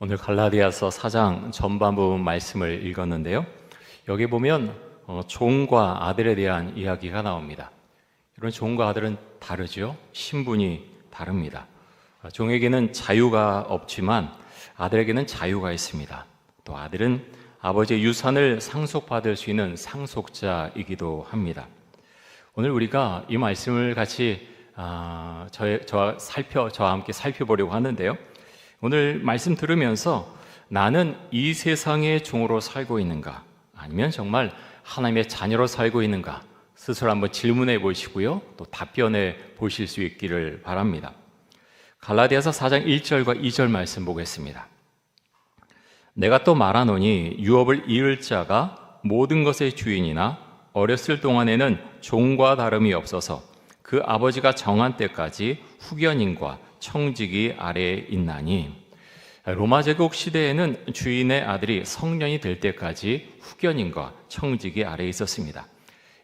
오늘 갈라디아서 4장 전반부 말씀을 읽었는데요. 여기 보면 종과 아들에 대한 이야기가 나옵니다. 이런 종과 아들은 다르죠. 신분이 다릅니다. 종에게는 자유가 없지만 아들에게는 자유가 있습니다. 또 아들은 아버지의 유산을 상속받을 수 있는 상속자이기도 합니다. 오늘 우리가 이 말씀을 같이 저와 함께 살펴보려고 하는데요. 오늘 말씀 들으면서 나는 이 세상의 종으로 살고 있는가, 아니면 정말 하나님의 자녀로 살고 있는가 스스로 한번 질문해 보시고요, 또 답변해 보실 수 있기를 바랍니다. 갈라디아서 4장 1절과 2절 말씀 보겠습니다. 내가 또 말하노니 유업을 이을 자가 모든 것의 주인이나 어렸을 동안에는 종과 다름이 없어서 그 아버지가 정한 때까지 후견인과 청지기 아래에 있나니. 로마 제국 시대에는 주인의 아들이 성년이 될 때까지 후견인과 청지기 아래에 있었습니다.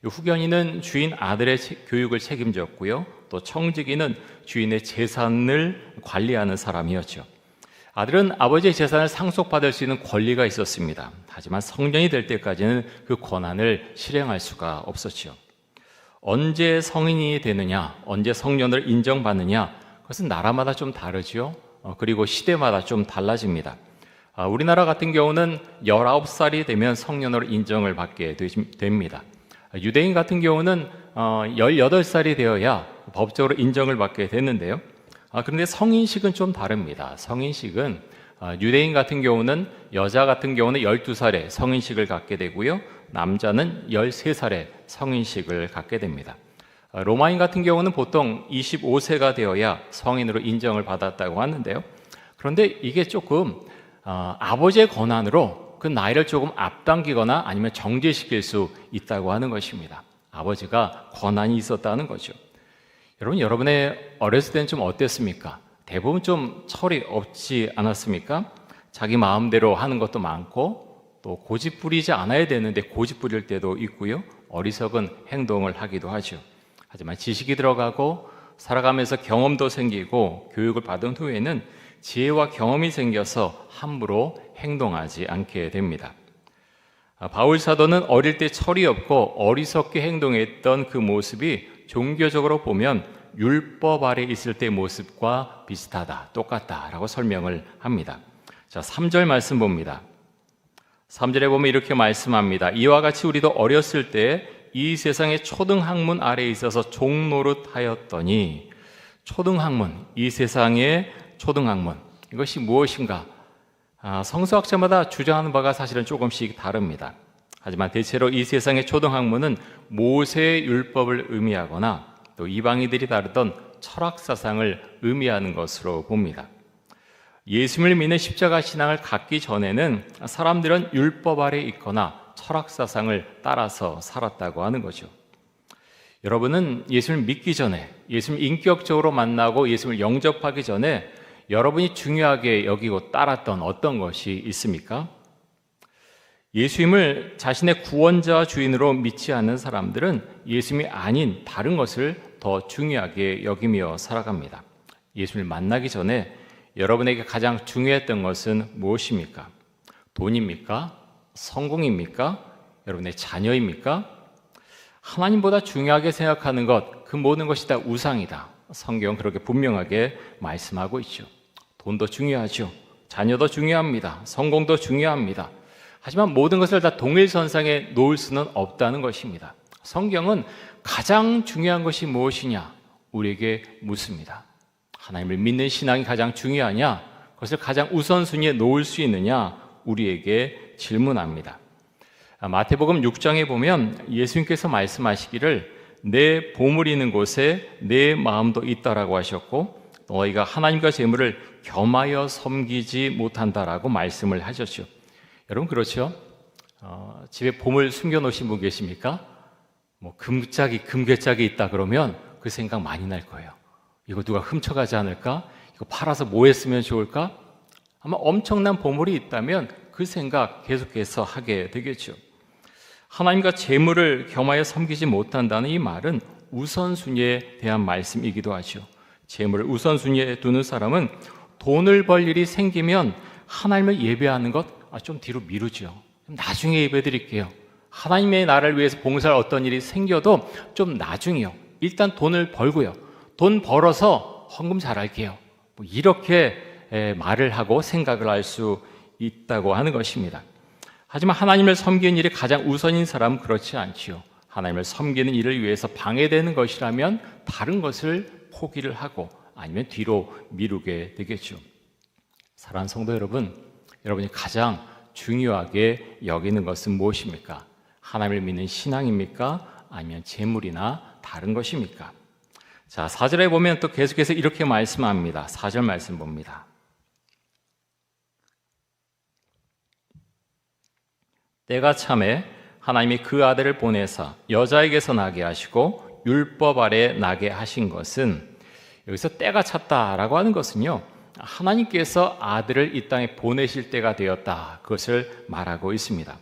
후견인은 주인 아들의 교육을 책임졌고요, 또 청지기는 주인의 재산을 관리하는 사람이었죠. 아들은 아버지의 재산을 상속받을 수 있는 권리가 있었습니다. 하지만 성년이 될 때까지는 그 권한을 실행할 수가 없었죠. 언제 성인이 되느냐, 언제 성년을 인정받느냐, 그것은 나라마다 좀 다르죠. 그리고 시대마다 좀 달라집니다. 우리나라 같은 경우는 19살이 되면 성년으로 인정을 받게 됩니다. 유대인 같은 경우는 18살이 되어야 법적으로 인정을 받게 됐는데요. 그런데 성인식은 좀 다릅니다. 성인식은 유대인 같은 경우는, 여자 같은 경우는 12살에 성인식을 갖게 되고요, 남자는 13살에 성인식을 갖게 됩니다. 로마인 같은 경우는 보통 25세가 되어야 성인으로 인정을 받았다고 하는데요. 그런데 이게 조금 아버지의 권한으로 그 나이를 조금 앞당기거나 아니면 정지시킬 수 있다고 하는 것입니다. 아버지가 권한이 있었다는 거죠. 여러분의 어렸을 때는 좀 어땠습니까? 대부분 좀 철이 없지 않았습니까? 자기 마음대로 하는 것도 많고, 또 고집 부리지 않아야 되는데 고집 부릴 때도 있고요, 어리석은 행동을 하기도 하죠. 하지만 지식이 들어가고 살아가면서 경험도 생기고 교육을 받은 후에는 지혜와 경험이 생겨서 함부로 행동하지 않게 됩니다. 바울 사도는 어릴 때 철이 없고 어리석게 행동했던 그 모습이 종교적으로 보면 율법 아래 있을 때의 모습과 비슷하다, 똑같다라고 설명을 합니다. 자, 3절 말씀 봅니다. 3절에 보면 이렇게 말씀합니다. 이와 같이 우리도 어렸을 때 이 세상의 초등학문 아래에 있어서 종노릇하였더니. 초등학문, 이 세상의 초등학문, 이것이 무엇인가? 성서학자마다 주장하는 바가 사실은 조금씩 다릅니다. 하지만 대체로 이 세상의 초등학문은 모세의 율법을 의미하거나 또 이방인들이 다루던 철학사상을 의미하는 것으로 봅니다. 예수님을 믿는 십자가 신앙을 갖기 전에는 사람들은 율법 아래 있거나 철학사상을 따라서 살았다고 하는 거죠. 여러분은 예수님을 믿기 전에, 예수님을 인격적으로 만나고 예수님을 영접하기 전에 여러분이 중요하게 여기고 따랐던 어떤 것이 있습니까? 예수님을 자신의 구원자와 주인으로 믿지 않는 사람들은 예수님이 아닌 다른 것을 더 중요하게 여기며 살아갑니다. 예수님을 만나기 전에 여러분에게 가장 중요했던 것은 무엇입니까? 돈입니까? 성공입니까? 여러분의 자녀입니까? 하나님보다 중요하게 생각하는 것, 그 모든 것이 다 우상이다. 성경은 그렇게 분명하게 말씀하고 있죠. 돈도 중요하죠. 자녀도 중요합니다. 성공도 중요합니다. 하지만 모든 것을 다 동일선상에 놓을 수는 없다는 것입니다. 성경은 가장 중요한 것이 무엇이냐? 우리에게 묻습니다. 하나님을 믿는 신앙이 가장 중요하냐? 그것을 가장 우선순위에 놓을 수 있느냐? 우리에게 질문합니다. 마태복음 6장에 보면 예수님께서 말씀하시기를 내 보물이 있는 곳에 내 마음도 있다라고 하셨고, 너희가 하나님과 재물을 겸하여 섬기지 못한다라고 말씀을 하셨죠. 여러분 그렇죠? 집에 보물 숨겨놓으신 분 계십니까? 금괴짝이 있다 그러면 그 생각 많이 날 거예요. 이거 누가 훔쳐가지 않을까? 이거 팔아서 뭐 했으면 좋을까? 아마 엄청난 보물이 있다면 그 생각 계속해서 하게 되겠죠. 하나님과 재물을 겸하여 섬기지 못한다는 이 말은 우선순위에 대한 말씀이기도 하죠. 재물을 우선순위에 두는 사람은 돈을 벌 일이 생기면 하나님을 예배하는 것 좀 뒤로 미루죠. 나중에 예배 드릴게요. 하나님의 나라를 위해서 봉사할 어떤 일이 생겨도 좀 나중이요. 일단 돈을 벌고요. 돈 벌어서 헌금 잘할게요. 이렇게 말을 하고 생각을 할 수 있다고 하는 것입니다. 하지만 하나님을 섬기는 일이 가장 우선인 사람은 그렇지 않지요. 하나님을 섬기는 일을 위해서 방해되는 것이라면 다른 것을 포기를 하고 아니면 뒤로 미루게 되겠죠. 사랑하는 성도 여러분, 여러분이 가장 중요하게 여기는 것은 무엇입니까? 하나님을 믿는 신앙입니까? 아니면 재물이나 다른 것입니까? 자, 4절에 보면 또 계속해서 이렇게 말씀합니다. 4절 말씀 봅니다. 때가 참에 하나님이 그 아들을 보내사 여자에게서 나게 하시고 율법 아래 나게 하신 것은, 여기서 때가 찼다라고 하는 것은요, 하나님께서 아들을 이 땅에 보내실 때가 되었다, 그것을 말하고 있습니다.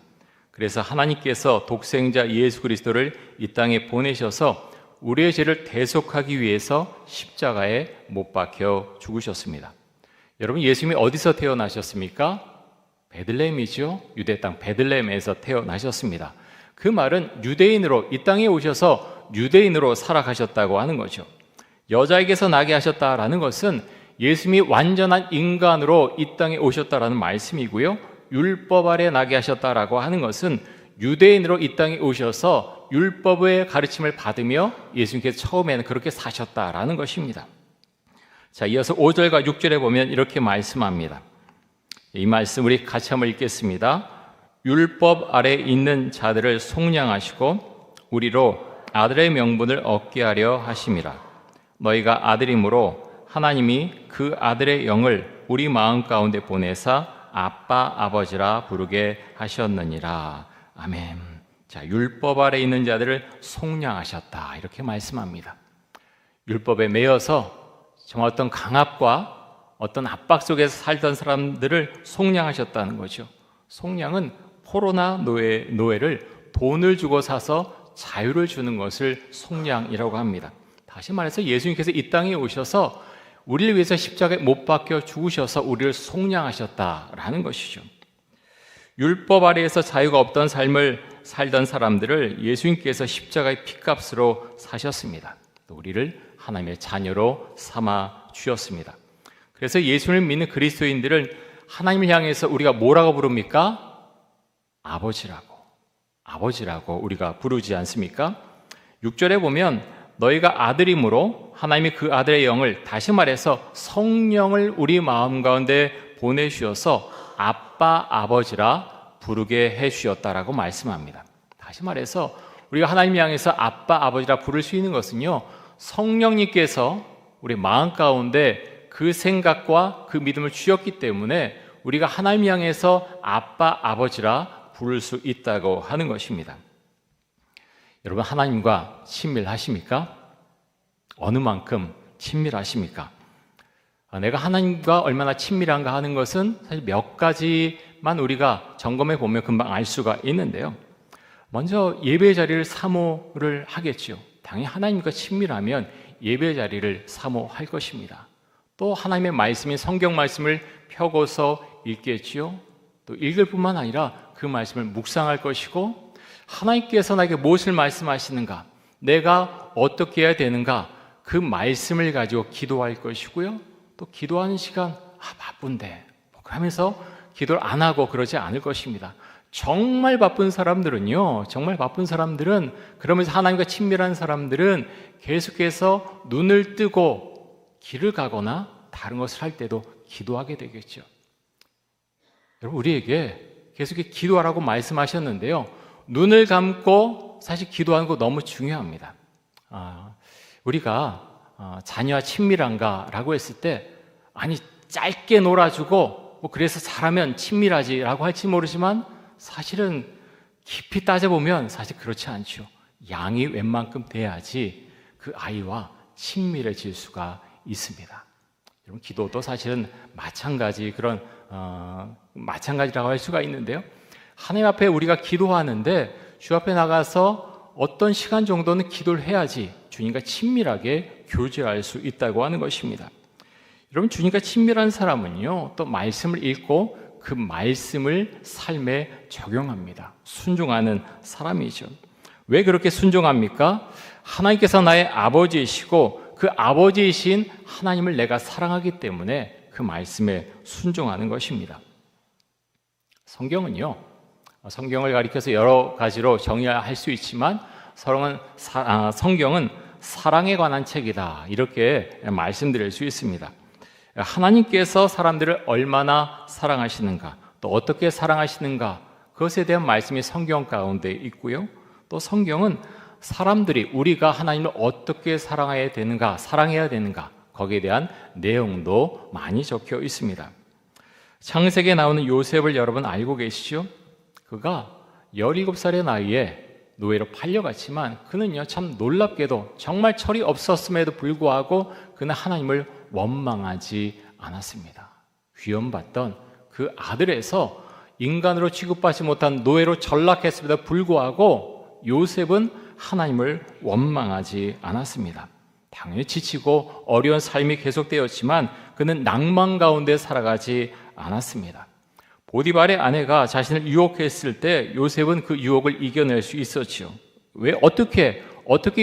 그래서 하나님께서 독생자 예수 그리스도를 이 땅에 보내셔서 우리의 죄를 대속하기 위해서 십자가에 못 박혀 죽으셨습니다. 여러분, 예수님이 어디서 태어나셨습니까? 베들레헴이죠. 유대 땅 베들레헴에서 태어나셨습니다. 그 말은 유대인으로 이 땅에 오셔서 유대인으로 살아가셨다고 하는 거죠. 여자에게서 나게 하셨다라는 것은 예수님이 완전한 인간으로 이 땅에 오셨다라는 말씀이고요. 율법 아래 나게 하셨다라고 하는 것은 유대인으로 이 땅에 오셔서 율법의 가르침을 받으며 예수님께서 처음에는 그렇게 사셨다라는 것입니다. 자, 이어서 5절과 6절에 보면 이렇게 말씀합니다. 이 말씀 우리 같이 한번 읽겠습니다. 율법 아래 있는 자들을 속량하시고 우리로 아들의 명분을 얻게 하려 하심이라. 너희가 아들이므로 하나님이 그 아들의 영을 우리 마음 가운데 보내사 아빠 아버지라 부르게 하셨느니라. 아멘. 자, 율법 아래 있는 자들을 속량하셨다, 이렇게 말씀합니다. 율법에 매여서 정말 어떤 강압과 어떤 압박 속에서 살던 사람들을 속량하셨다는 거죠. 속량은 포로나 노예를 돈을 주고 사서 자유를 주는 것을 속량이라고 합니다. 다시 말해서 예수님께서 이 땅에 오셔서 우리를 위해서 십자가에 못 박혀 죽으셔서 우리를 속량하셨다라는 것이죠. 율법 아래에서 자유가 없던 삶을 살던 사람들을 예수님께서 십자가의 피값으로 사셨습니다. 또 우리를 하나님의 자녀로 삼아 주셨습니다. 그래서 예수를 믿는 그리스도인들을 하나님을 향해서 우리가 뭐라고 부릅니까? 아버지라고 우리가 부르지 않습니까? 6절에 보면 너희가 아들이므로 하나님이 그 아들의 영을, 다시 말해서 성령을 우리 마음 가운데 보내주셔서 아빠 아버지라 부르게 해주셨다라고 말씀합니다. 다시 말해서 우리가 하나님 향해서 아빠 아버지라 부를 수 있는 것은요, 성령님께서 우리 마음 가운데 그 생각과 그 믿음을 주셨기 때문에 우리가 하나님 향해서 아빠 아버지라 부를 수 있다고 하는 것입니다. 여러분, 하나님과 친밀하십니까? 어느 만큼 친밀하십니까? 내가 하나님과 얼마나 친밀한가 하는 것은 사실 몇 가지만 우리가 점검해 보면 금방 알 수가 있는데요. 먼저 예배 자리를 사모를 하겠죠. 당연히 하나님과 친밀하면 예배 자리를 사모할 것입니다. 또 하나님의 말씀인 성경 말씀을 펴고서 읽겠지요. 또 읽을 뿐만 아니라 그 말씀을 묵상할 것이고, 하나님께서 나에게 무엇을 말씀하시는가, 내가 어떻게 해야 되는가, 그 말씀을 가지고 기도할 것이고요. 또 기도하는 시간, 바쁜데 그러면서 기도를 안 하고 그러지 않을 것입니다. 정말 바쁜 사람들은요, 그러면서 하나님과 친밀한 사람들은 계속해서 눈을 뜨고 길을 가거나 다른 것을 할 때도 기도하게 되겠죠. 여러분, 우리에게 계속해서 기도하라고 말씀하셨는데요, 눈을 감고 사실 기도하는 거 너무 중요합니다. 우리가 자녀와 친밀한가라고 했을 때, 아니 짧게 놀아주고 그래서 잘하면 친밀하지라고 할지 모르지만 사실은 깊이 따져보면 사실 그렇지 않죠. 양이 웬만큼 돼야지 그 아이와 친밀해질 수가 있습니다. 여러분, 기도도 사실은 마찬가지라고 할 수가 있는데요, 하나님 앞에 우리가 기도하는데 주 앞에 나가서 어떤 시간 정도는 기도를 해야지 주님과 친밀하게 교제할 수 있다고 하는 것입니다. 여러분, 주님과 친밀한 사람은요, 또 말씀을 읽고 그 말씀을 삶에 적용합니다. 순종하는 사람이죠. 왜 그렇게 순종합니까? 하나님께서 나의 아버지이시고 그 아버지이신 하나님을 내가 사랑하기 때문에 그 말씀에 순종하는 것입니다. 성경을 가리켜서 여러 가지로 정의할 수 있지만 성경은 사랑에 관한 책이다, 이렇게 말씀드릴 수 있습니다. 하나님께서 사람들을 얼마나 사랑하시는가, 또 어떻게 사랑하시는가, 그것에 대한 말씀이 성경 가운데 있고요. 또 성경은 우리가 하나님을 어떻게 사랑해야 되는가, 거기에 대한 내용도 많이 적혀 있습니다. 창세기에 나오는 요셉을 여러분 알고 계시죠? 그가 17살의 나이에 노예로 팔려갔지만 그는요, 참 놀랍게도 정말 철이 없었음에도 불구하고 그는 하나님을 원망하지 않았습니다. 귀염받던 그 아들에서 인간으로 취급받지 못한 노예로 전락했음에도 불구하고 요셉은 하나님을 원망하지 않았습니다. 당연히 지치고 어려운 삶이 계속되었지만 그는 낭만 가운데 살아가지 않았습니다. 보디발의 아내가 자신을 유혹했을 때 요셉은 그 유혹을 이겨낼 수 있었죠. 왜? 어떻게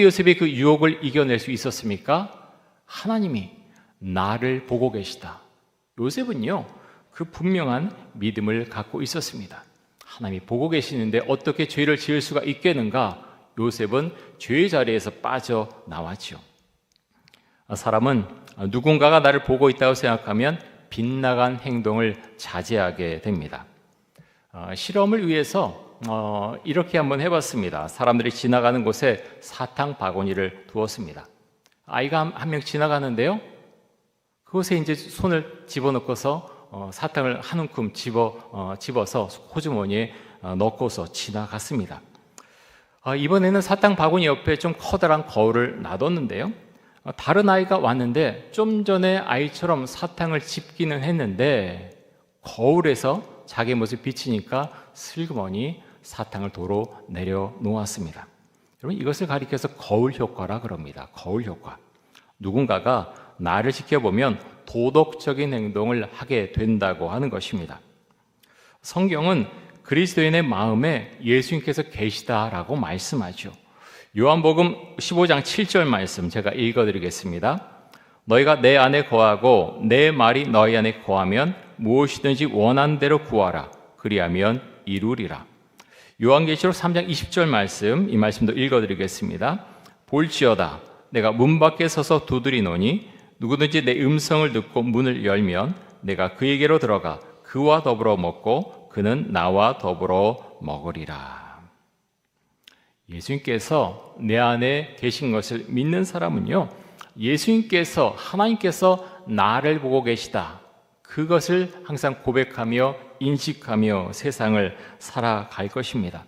요셉이 그 유혹을 이겨낼 수 있었습니까? 하나님이 나를 보고 계시다. 요셉은요, 그 분명한 믿음을 갖고 있었습니다. 하나님이 보고 계시는데 어떻게 죄를 지을 수가 있겠는가? 요셉은 죄의 자리에서 빠져나왔죠. 사람은 누군가가 나를 보고 있다고 생각하면 빗나간 행동을 자제하게 됩니다. 실험을 위해서 이렇게 한번 해봤습니다. 사람들이 지나가는 곳에 사탕 바구니를 두었습니다. 아이가 한 명 지나가는데요, 그곳에 이제 손을 집어넣고서 사탕을 한 움큼 집어서 호주머니에 넣고서 지나갔습니다. 이번에는 사탕 바구니 옆에 좀 커다란 거울을 놔뒀는데요, 다른 아이가 왔는데 좀 전에 아이처럼 사탕을 집기는 했는데 거울에서 자기 모습이 비치니까 슬그머니 사탕을 도로 내려놓았습니다. 여러분, 이것을 가리켜서 거울 효과라 그럽니다. 거울 효과. 누군가가 나를 지켜보면 도덕적인 행동을 하게 된다고 하는 것입니다. 성경은 그리스도인의 마음에 예수님께서 계시다라고 말씀하죠. 요한복음 15장 7절 말씀 제가 읽어드리겠습니다. 너희가 내 안에 거하고 내 말이 너희 안에 거하면 무엇이든지 원하는 대로 구하라. 그리하면 이루리라. 요한계시록 3장 20절 말씀, 이 말씀도 읽어드리겠습니다. 볼지어다 내가 문 밖에 서서 두드리노니 누구든지 내 음성을 듣고 문을 열면 내가 그에게로 들어가 그와 더불어 먹고 그는 나와 더불어 먹으리라. 예수님께서 내 안에 계신 것을 믿는 사람은요, 예수님께서, 하나님께서 나를 보고 계시다, 그것을 항상 고백하며 인식하며 세상을 살아갈 것입니다.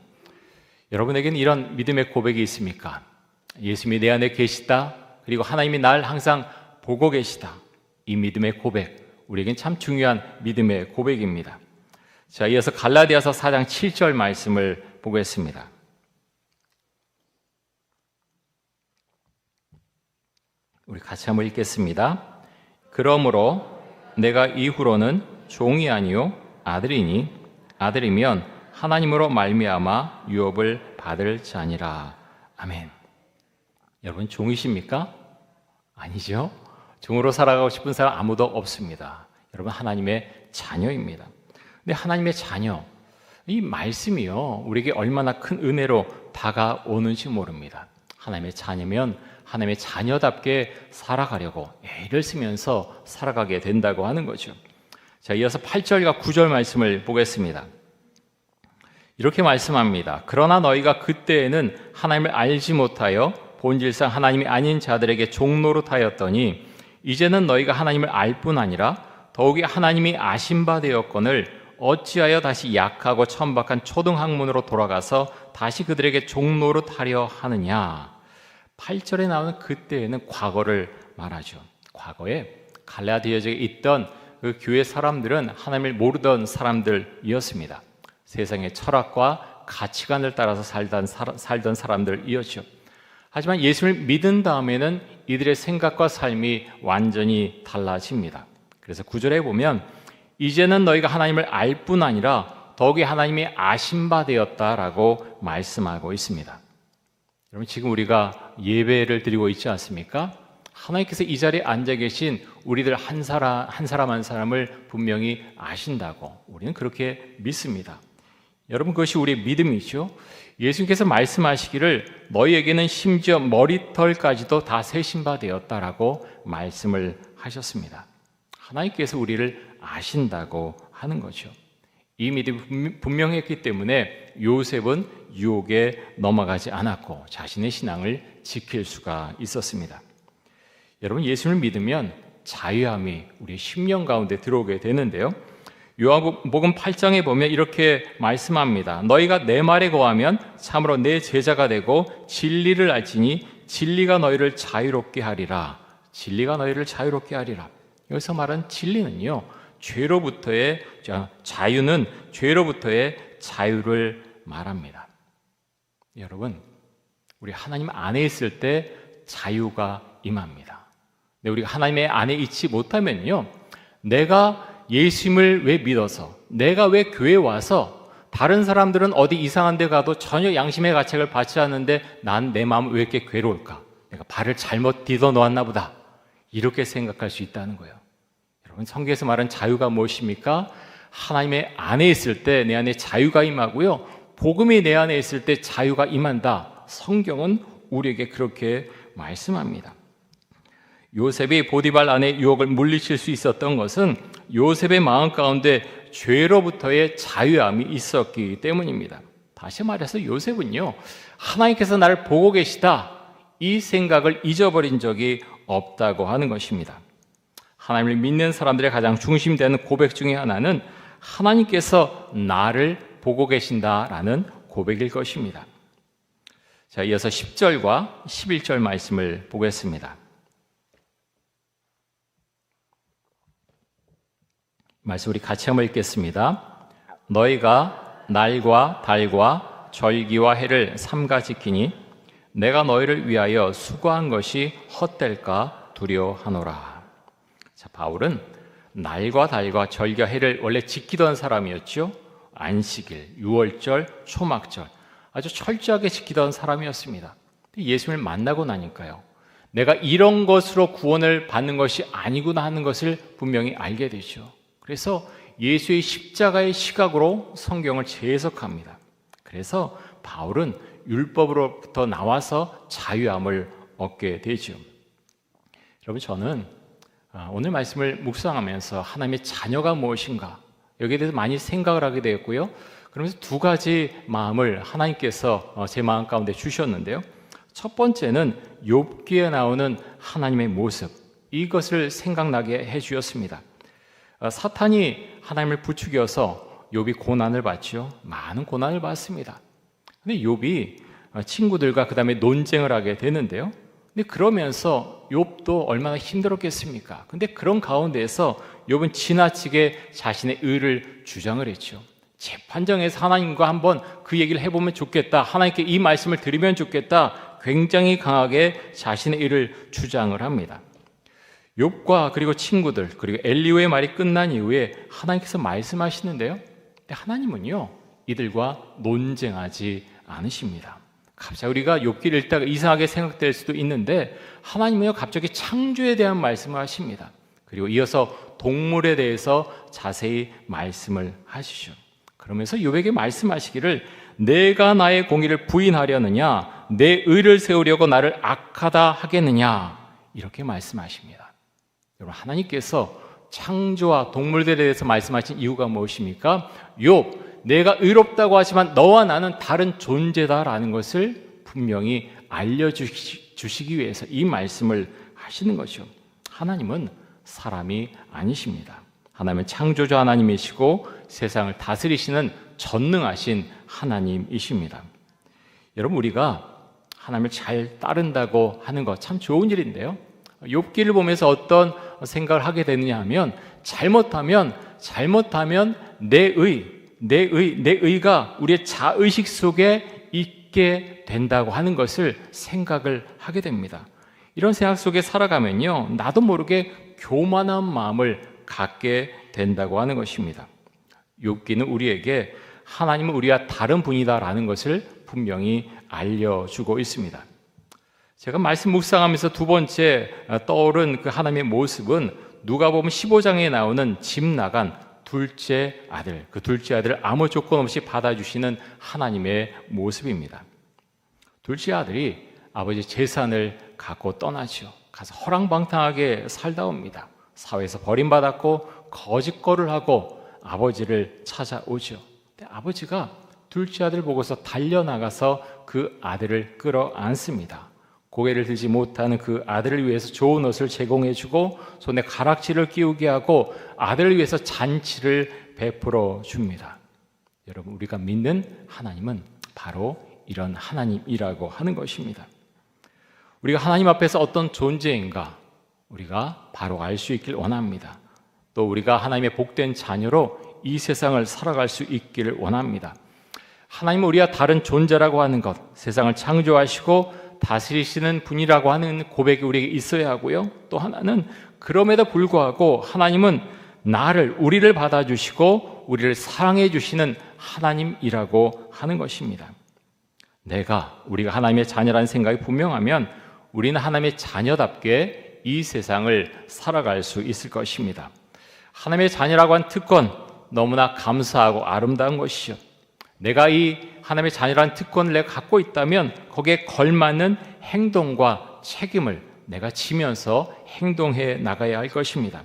여러분에게는 이런 믿음의 고백이 있습니까? 예수님이 내 안에 계시다, 그리고 하나님이 날 항상 보고 계시다. 이 믿음의 고백, 우리에겐 참 중요한 믿음의 고백입니다. 자, 이어서 갈라디아서 4장 7절 말씀을 보겠습니다. 우리 같이 한번 읽겠습니다. 그러므로 내가 이후로는 종이 아니요 아들이니 아들이면 하나님으로 말미암아 유업을 받을 자니라. 아멘. 여러분, 종이십니까? 아니죠. 종으로 살아가고 싶은 사람 아무도 없습니다. 여러분, 하나님의 자녀입니다. 근데 하나님의 자녀, 이 말씀이요, 우리에게 얼마나 큰 은혜로 다가오는지 모릅니다. 하나님의 자녀면 하나님의 자녀답게 살아가려고 애를 쓰면서 살아가게 된다고 하는 거죠. 자, 이어서 8절과 9절 말씀을 보겠습니다. 이렇게 말씀합니다. 그러나 너희가 그때에는 하나님을 알지 못하여 본질상 하나님이 아닌 자들에게 종노릇하였더니 이제는 너희가 하나님을 알 뿐 아니라 더욱이 하나님이 아신 바 되었거늘 어찌하여 다시 약하고 천박한 초등학문으로 돌아가서 다시 그들에게 종노릇하려 하느냐. 8절에 나오는 그때에는 과거를 말하죠. 과거에 갈라디아 지역에 있던 그 교회 사람들은 하나님을 모르던 사람들이었습니다. 세상의 철학과 가치관을 따라서 살던 사람들이었죠. 하지만 예수를 믿은 다음에는 이들의 생각과 삶이 완전히 달라집니다. 그래서 9절에 보면 이제는 너희가 하나님을 알 뿐 아니라 더욱이 하나님이 아신 바 되었다라고 말씀하고 있습니다. 여러분, 지금 우리가 예배를 드리고 있지 않습니까? 하나님께서 이 자리에 앉아 계신 우리들 한 사람 한 사람을 분명히 아신다고 우리는 그렇게 믿습니다. 여러분, 그것이 우리의 믿음이죠. 예수님께서 말씀하시기를 너희에게는 심지어 머리털까지도 다 세신 바 되었다라고 말씀을 하셨습니다. 하나님께서 우리를 아신다고 하는 거죠. 이 믿음이 분명했기 때문에 요셉은 유혹에 넘어가지 않았고 자신의 신앙을 지킬 수가 있었습니다. 여러분, 예수를 믿으면 자유함이 우리의 심령 가운데 들어오게 되는데요. 요한복음 8장에 보면 이렇게 말씀합니다. 너희가 내 말에 거하면 참으로 내 제자가 되고 진리를 알지니 진리가 너희를 자유롭게 하리라. 진리가 너희를 자유롭게 하리라. 여기서 말한 진리는요, 죄로부터의 자유는 죄로부터의 자유를 말합니다. 여러분, 우리 하나님 안에 있을 때 자유가 임합니다. 근데 우리가 하나님의 안에 있지 못하면요, 내가 예수님을 왜 믿어서, 내가 왜 교회에 와서 다른 사람들은 어디 이상한 데 가도 전혀 양심의 가책을 받지 않는데 난 내 마음은 왜 이렇게 괴로울까? 내가 발을 잘못 디뎌 놓았나 보다. 이렇게 생각할 수 있다는 거예요. 여러분, 성경에서 말하는 자유가 무엇입니까? 하나님의 안에 있을 때 내 안에 자유가 임하고요, 복음이 내 안에 있을 때 자유가 임한다. 성경은 우리에게 그렇게 말씀합니다. 요셉이 보디발 안에 유혹을 물리칠 수 있었던 것은 요셉의 마음 가운데 죄로부터의 자유함이 있었기 때문입니다. 다시 말해서 요셉은요, 하나님께서 나를 보고 계시다, 이 생각을 잊어버린 적이 없다고 하는 것입니다. 하나님을 믿는 사람들의 가장 중심되는 고백 중에 하나는 하나님께서 나를 보고 계신다라는 고백일 것입니다. 자, 이어서 10절과 11절 말씀을 보겠습니다. 말씀 우리 같이 한번 읽겠습니다. 너희가 날과 달과 절기와 해를 삼가 지키니 내가 너희를 위하여 수고한 것이 헛될까 두려워하노라. 자, 바울은 날과 달과 절기와 해를 원래 지키던 사람이었죠. 안식일, 유월절, 초막절 아주 철저하게 지키던 사람이었습니다. 예수님을 만나고 나니까요, 내가 이런 것으로 구원을 받는 것이 아니구나 하는 것을 분명히 알게 되죠. 그래서 예수의 십자가의 시각으로 성경을 재해석합니다. 그래서 바울은 율법으로부터 나와서 자유함을 얻게 되죠. 여러분, 저는 오늘 말씀을 묵상하면서 하나님의 자녀가 무엇인가 여기에 대해서 많이 생각을 하게 되었고요. 그러면서 두 가지 마음을 하나님께서 제 마음 가운데 주셨는데요. 첫 번째는 욥기에 나오는 하나님의 모습, 이것을 생각나게 해주었습니다. 사탄이 하나님을 부추겨서 욥이 고난을 받죠. 많은 고난을 받습니다. 근데 욥이 친구들과 그 다음에 논쟁을 하게 되는데요. 근데 그러면서 욥도 얼마나 힘들었겠습니까? 근데 그런 가운데에서 욥은 지나치게 자신의 의를 주장을 했죠. 재판정에서 하나님과 한번 그 얘기를 해보면 좋겠다, 하나님께 이 말씀을 드리면 좋겠다, 굉장히 강하게 자신의 의를 주장을 합니다. 욥과 그리고 친구들 그리고 엘리후의 말이 끝난 이후에 하나님께서 말씀하시는데요, 근데 하나님은요, 이들과 논쟁하지 않으십니다. 갑자기 우리가 욥기를 읽다가 이상하게 생각될 수도 있는데 하나님은요, 갑자기 창조에 대한 말씀을 하십니다. 그리고 이어서 동물에 대해서 자세히 말씀을 하시죠. 그러면서 욥에게 말씀하시기를 내가 나의 공의를 부인하려느냐, 내 의를 세우려고 나를 악하다 하겠느냐, 이렇게 말씀하십니다. 여러분, 하나님께서 창조와 동물들에 대해서 말씀하신 이유가 무엇입니까? 욥, 내가 의롭다고 하지만 너와 나는 다른 존재다라는 것을 분명히 알려주시기 위해서 이 말씀을 하시는 것이죠. 하나님은 사람이 아니십니다. 하나님은 창조주 하나님이시고 세상을 다스리시는 전능하신 하나님이십니다. 여러분, 우리가 하나님을 잘 따른다고 하는 거 참 좋은 일인데요, 욥기를 보면서 어떤 생각을 하게 되느냐 하면 잘못하면 내 의가 우리의 자의식 속에 있게 된다고 하는 것을 생각을 하게 됩니다. 이런 생각 속에 살아가면요, 나도 모르게 교만한 마음을 갖게 된다고 하는 것입니다. 욥기는 우리에게 하나님은 우리와 다른 분이다라는 것을 분명히 알려주고 있습니다. 제가 말씀 묵상하면서 두 번째 떠오른 그 하나님의 모습은 누가복음 15장에 나오는 집 나간 둘째 아들, 그 둘째 아들을 아무 조건 없이 받아주시는 하나님의 모습입니다. 둘째 아들이 아버지 재산을 갖고 떠나죠. 가서 허랑방탕하게 살다 옵니다. 사회에서 버림받았고 거짓거리를 하고 아버지를 찾아오죠. 근데 아버지가 둘째 아들 보고서 달려나가서 그 아들을 끌어안습니다. 고개를 들지 못하는 그 아들을 위해서 좋은 옷을 제공해주고 손에 가락지를 끼우게 하고 아들을 위해서 잔치를 베풀어 줍니다. 여러분, 우리가 믿는 하나님은 바로 이런 하나님이라고 하는 것입니다. 우리가 하나님 앞에서 어떤 존재인가 우리가 바로 알 수 있길 원합니다. 또 우리가 하나님의 복된 자녀로 이 세상을 살아갈 수 있기를 원합니다. 하나님은 우리와 다른 존재라고 하는 것, 세상을 창조하시고 다스리시는 분이라고 하는 고백이 우리에게 있어야 하고요. 또 하나는 그럼에도 불구하고 하나님은 우리를 받아주시고 우리를 사랑해 주시는 하나님이라고 하는 것입니다. 우리가 하나님의 자녀라는 생각이 분명하면 우리는 하나님의 자녀답게 이 세상을 살아갈 수 있을 것입니다. 하나님의 자녀라고 한 특권 너무나 감사하고 아름다운 것이죠. 내가 이 하나님의 자녀라는 특권을 내가 갖고 있다면 거기에 걸맞는 행동과 책임을 내가 지면서 행동해 나가야 할 것입니다.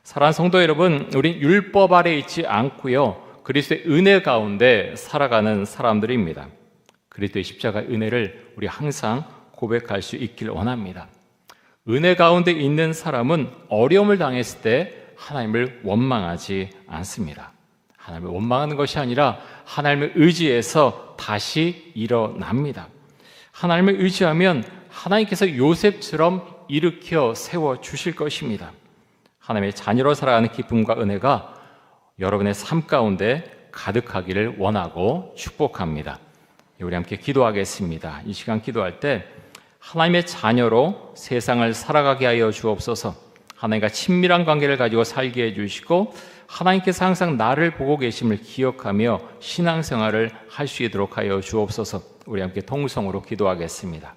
사랑하는 성도 여러분, 우린 율법 아래 있지 않고요, 그리스도의 은혜 가운데 살아가는 사람들입니다. 그리스도의 십자가의 은혜를 우리 항상 고백할 수 있길 원합니다. 은혜 가운데 있는 사람은 어려움을 당했을 때 하나님을 원망하지 않습니다. 하나님을 원망하는 것이 아니라 하나님을 의지해서 다시 일어납니다. 하나님을 의지하면 하나님께서 요셉처럼 일으켜 세워주실 것입니다. 하나님의 자녀로 살아가는 기쁨과 은혜가 여러분의 삶 가운데 가득하기를 원하고 축복합니다. 우리 함께 기도하겠습니다. 이 시간 기도할 때 하나님의 자녀로 세상을 살아가게 하여 주옵소서. 하나님과 친밀한 관계를 가지고 살게 해주시고 하나님께서 항상 나를 보고 계심을 기억하며 신앙생활을 할 수 있도록 하여 주옵소서. 우리 함께 통성으로 기도하겠습니다.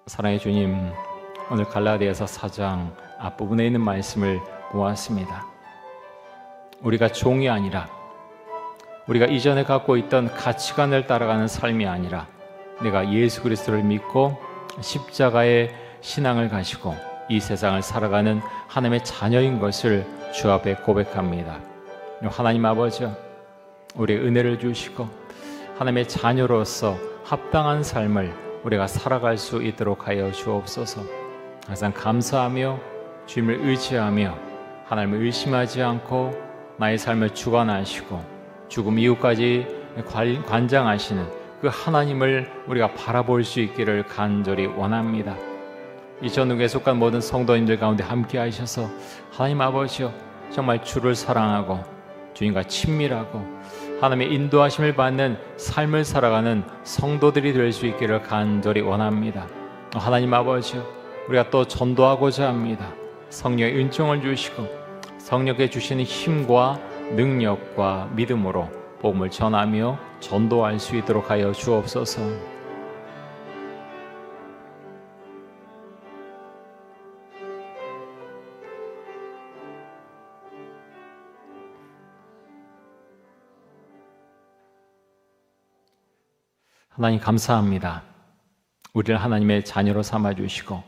사랑의 주님, 오늘 갈라디아서 4장 앞부분에 있는 말씀을 보았습니다. 우리가 종이 아니라 우리가 이전에 갖고 있던 가치관을 따라가는 삶이 아니라 내가 예수 그리스도를 믿고 십자가의 신앙을 가지고 이 세상을 살아가는 하나님의 자녀인 것을 주 앞에 고백합니다. 하나님 아버지, 우리의 은혜를 주시고 하나님의 자녀로서 합당한 삶을 우리가 살아갈 수 있도록 하여 주옵소서. 항상 감사하며 주님을 의지하며 하나님을 의심하지 않고 나의 삶을 주관하시고 죽음 이후까지 관장하시는 그 하나님을 우리가 바라볼 수 있기를 간절히 원합니다. 이 전국에 속한 모든 성도님들 가운데 함께 하셔서 하나님 아버지여, 정말 주를 사랑하고 주님과 친밀하고 하나님의 인도하심을 받는 삶을 살아가는 성도들이 될 수 있기를 간절히 원합니다. 하나님 아버지여, 우리가 또 전도하고자 합니다. 성령의 은총을 주시고 성령께 주시는 힘과 능력과 믿음으로 복음을 전하며 전도할 수 있도록 하여 주옵소서. 하나님 감사합니다. 우리를 하나님의 자녀로 삼아주시고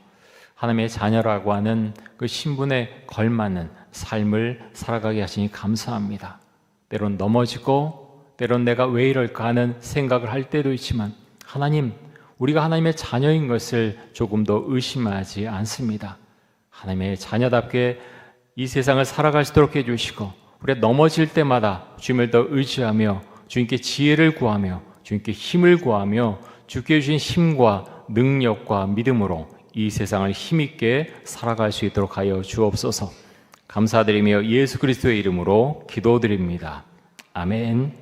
하나님의 자녀라고 하는 그 신분에 걸맞는 삶을 살아가게 하시니 감사합니다. 때론 넘어지고 때론 내가 왜 이럴까 하는 생각을 할 때도 있지만 하나님, 우리가 하나님의 자녀인 것을 조금 더 의심하지 않습니다. 하나님의 자녀답게 이 세상을 살아갈 수 있도록 해주시고 우리가 넘어질 때마다 주님을 더 의지하며 주님께 지혜를 구하며 주님께 힘을 구하며 주께 주신 힘과 능력과 믿음으로 이 세상을 힘있게 살아갈 수 있도록 하여 주옵소서. 감사드리며 예수 그리스도의 이름으로 기도드립니다. 아멘.